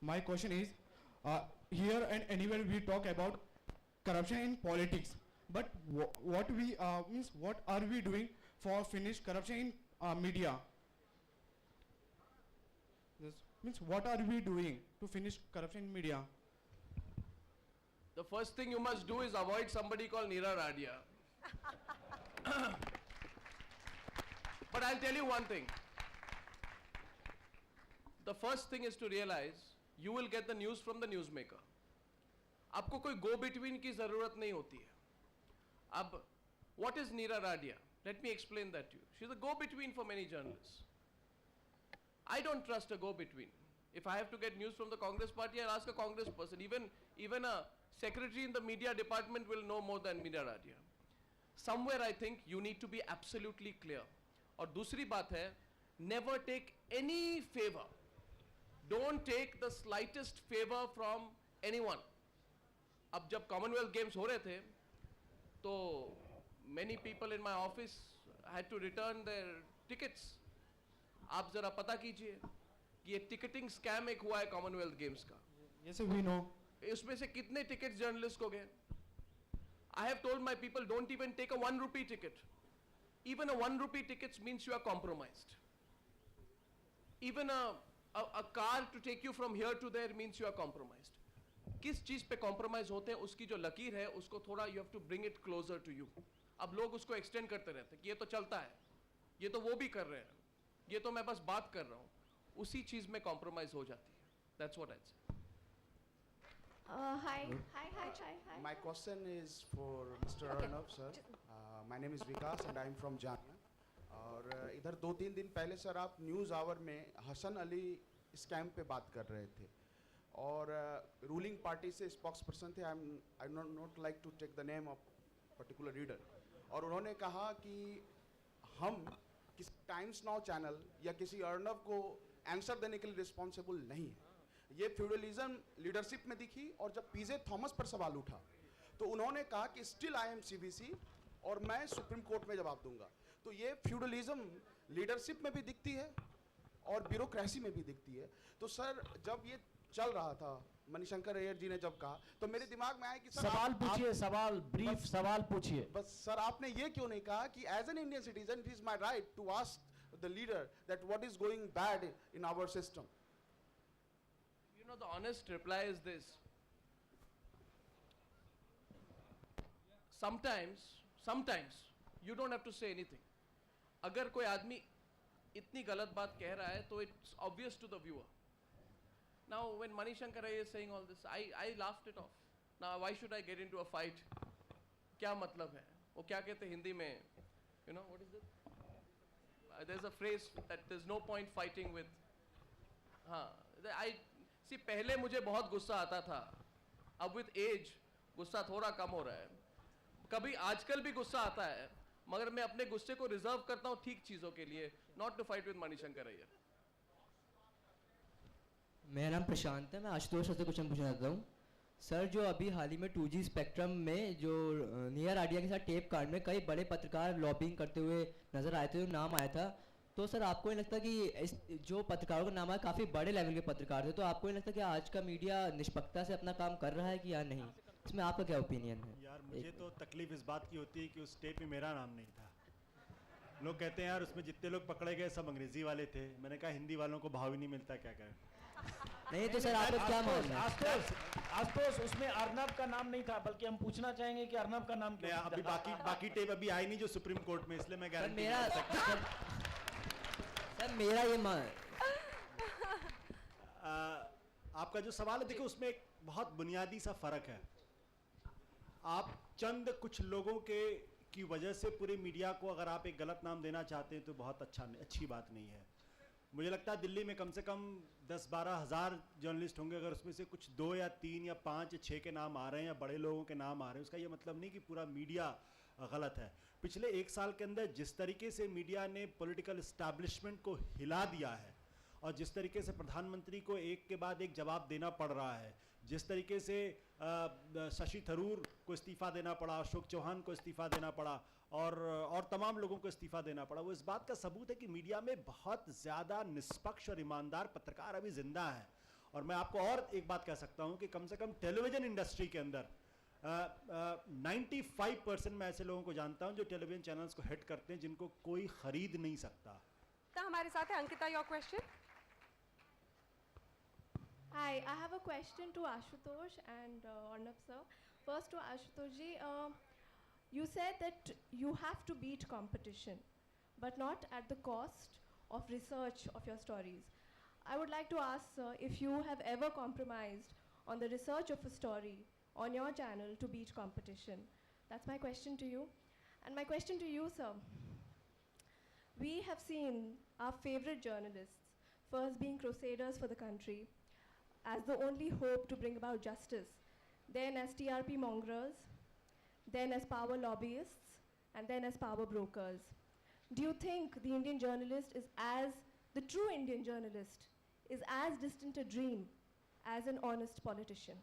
My question is, here and anywhere we talk about corruption in politics, but what we means what are we doing for finish corruption in media? This means what are we doing to finish corruption in media? The first thing you must do is avoid somebody called Neera Radia. But I'll tell you one thing. The first thing is to realize you will get the news from the newsmaker. आपको कोई go between की जरूरत नहीं होती है. अब what is Neera Radia? Let me explain that to you. She's a go between for many journalists. I don't trust a go between. If I have to get news from the Congress party, I'll ask a Congress person. Even a secretary in the media department will know more than Neera Radia. Somewhere I think you need to be absolutely clear. और दूसरी बात है, never take any favor. Don't take the slightest favor from anyone. अब जब Commonwealth Games हो रहे थे, तो many people in my office had to return their tickets. आप जरा पता कीजिए कि ये टिकटिंग स्कैम एक हुआ है कॉमनवेल्थ गेम्स का. Yes, we know. उसमें से कितने टिकट्स जर्नलिस्ट को गए? I have told my people, don't even take a 1 rupee ticket. Even a 1 rupee ticket means you are compromised. Even a car to take you from here to there means you are compromised. किस चीज पे compromise होते हैं उसकी जो लकीर है उसको थोड़ा you have to bring it closer to you. अब लोग उसको एक्सटेंड करते रहते हैं कि ये तो चलता है, ये तो वो भी कर रहे हैं, ये तो मैं बस बात कर रहा हूँ, उसी चीज में कॉम्प्रोमाइज हो जाती है. That's what I'd say. Hi. My question is for Mr. Arnav, sir. My name is Vikas and I am from Jamia. और इधर 2-3 दिन पहले सर आप न्यूज़ आवर में हसन अली स्कैम पे बात कर रहे थे और रूलिंग पार्टी से स्पोक्स पर्सन थे. I not like to take the name of particular reader. और उन्होंने कहा कि हम किसी टाइम्स नाउ चैनल या किसी अर्नव को आंसर देने के लिए रिस्पॉन्सिबल नहीं है. ये फ्यूडलिज्म लीडरशिप में दिखी और जब पीजे थॉमस पर सवाल उठा तो उन्होंने कहा कि स्टिल आई एम सीबीसी और मैं सुप्रीम कोर्ट में जवाब दूंगा. तो ये फ्यूडलिज्म लीडरशिप में भी दिखती है और ब्यूरोक्रेसी में भी दिखती है. तो सर जब ये चल रहा था मणिशंकर अय्यर जी ने जब कहा तो मेरे दिमाग में आया कि सर सवाल पूछिए, सवाल ब्रीफ सवाल पूछिए. बस सर आपने ये क्यों नहीं कहा कि as an Indian citizen it is my right to ask the leader that what is going bad in our system. You know, the honest reply is this. Sometimes you don't have to say anything. अगर कोई आदमी इतनी गलत बात कह रहा है तो it's obvious to the viewer. Now when Manishankar Aiyar is saying all this, I laughed it off. Now why should I get into a fight? क्या मतलब है? वो क्या कहते हैं हिंदी में? You know what is it? There's a phrase that there's no point fighting with. हाँ, See, पहले मुझे बहुत गुस्सा आता था. अब विथ एज गुस्सा थोड़ा कम हो रहा है. कभी आजकल भी गुस्सा आता है मगर मैं अपने गुस्से को रिजर्व करता हूँ ठीक चीजों के लिए, not to fight with Manishankar Aiyar. मेरा नाम प्रशांत है. मैं आशुतोष से क्वेश्चन पूछना चाहता हूँ. सर जो अभी हाल ही में 2G स्पेक्ट्रम में जो नेहा राडिया के साथ टेप कांड में कई बड़े पत्रकार लॉबिंग करते हुए नजर आए थे, जो नाम आया था, तो सर आपको नहीं लगता कि इस जो पत्रकारों का नाम है काफ़ी बड़े लेवल के पत्रकार थे, तो आपको नहीं लगता कि आज का मीडिया निष्पक्षता से अपना काम कर रहा है कि या नहीं? इसमें आपका क्या ओपिनियन है? यार मुझे तो तकलीफ इस बात की होती है कि उस टेप में मेरा नाम नहीं था. लोग कहते हैं यार उसमें जितने लोग पकड़े गए सब अंग्रेजी वाले थे. मैंने कहा हिंदी वालों को भाव ही नहीं मिलता, क्या करें. नहीं तो सर आपका क्या मानना है? आशुतोष उसमें अर्नब का नाम नहीं था, बल्कि हम पूछना चाहेंगे कि अर्नब का नाम क्या? अभी बाकी टेप अभी आई नहीं जो सुप्रीम कोर्ट में, इसलिए मैं गारंटी मेरा ये आपका जो सवाल है, देखिए उसमें एक बहुत बुनियादी सा फर्क है. आप चंद कुछ लोगों की वजह से पूरे मीडिया को अगर आप एक गलत नाम देना चाहते हैं तो बहुत अच्छी बात नहीं है. मुझे लगता है दिल्ली में कम से कम 10-12 हज़ार जर्नलिस्ट होंगे. अगर उसमें से कुछ 2 या 3 या 5 या 6 के नाम आ रहे हैं या बड़े लोगों के नाम आ रहे हैं, उसका ये मतलब नहीं कि पूरा मीडिया गलत है. पिछले 1 साल के अंदर जिस तरीके से मीडिया ने पॉलिटिकल एस्टैब्लिशमेंट को हिला दिया है और जिस तरीके से प्रधानमंत्री को एक के बाद एक जवाब देना पड़ रहा है, जिस तरीके से शशि थरूर को इस्तीफ़ा देना पड़ा, अशोक चौहान को इस्तीफ़ा देना पड़ा और तमाम लोगों को इस्तीफ़ा देना पड़ा, वो इस बात का सबूत है कि मीडिया में बहुत ज़्यादा निष्पक्ष और ईमानदार पत्रकार अभी ज़िंदा है. और मैं आपको और एक बात कह सकता हूं कि कम से कम टेलीविजन इंडस्ट्री के अंदर 95% मैं ऐसे लोगों को जानता हूं जो टेलीविजन चैनल्स को हिट करते हैं जिनको कोई खरीद नहीं सकता। तो हमारे साथ है Ankita, your question. Hi, I have a question to Ashutosh and Arnab sir. First to Ashutosh ji, you said that you have to beat competition, but not at the cost of research of your stories. I would like to ask sir if you have ever compromised on the research of a story on your channel to beat competition. That's my question to you. And my question to you, sir. We have seen our favorite journalists first being crusaders for the country, as the only hope to bring about justice, then as TRP mongers, then as power lobbyists, and then as power brokers. Do you think the Indian journalist is the true Indian journalist is as distant a dream as an honest politician?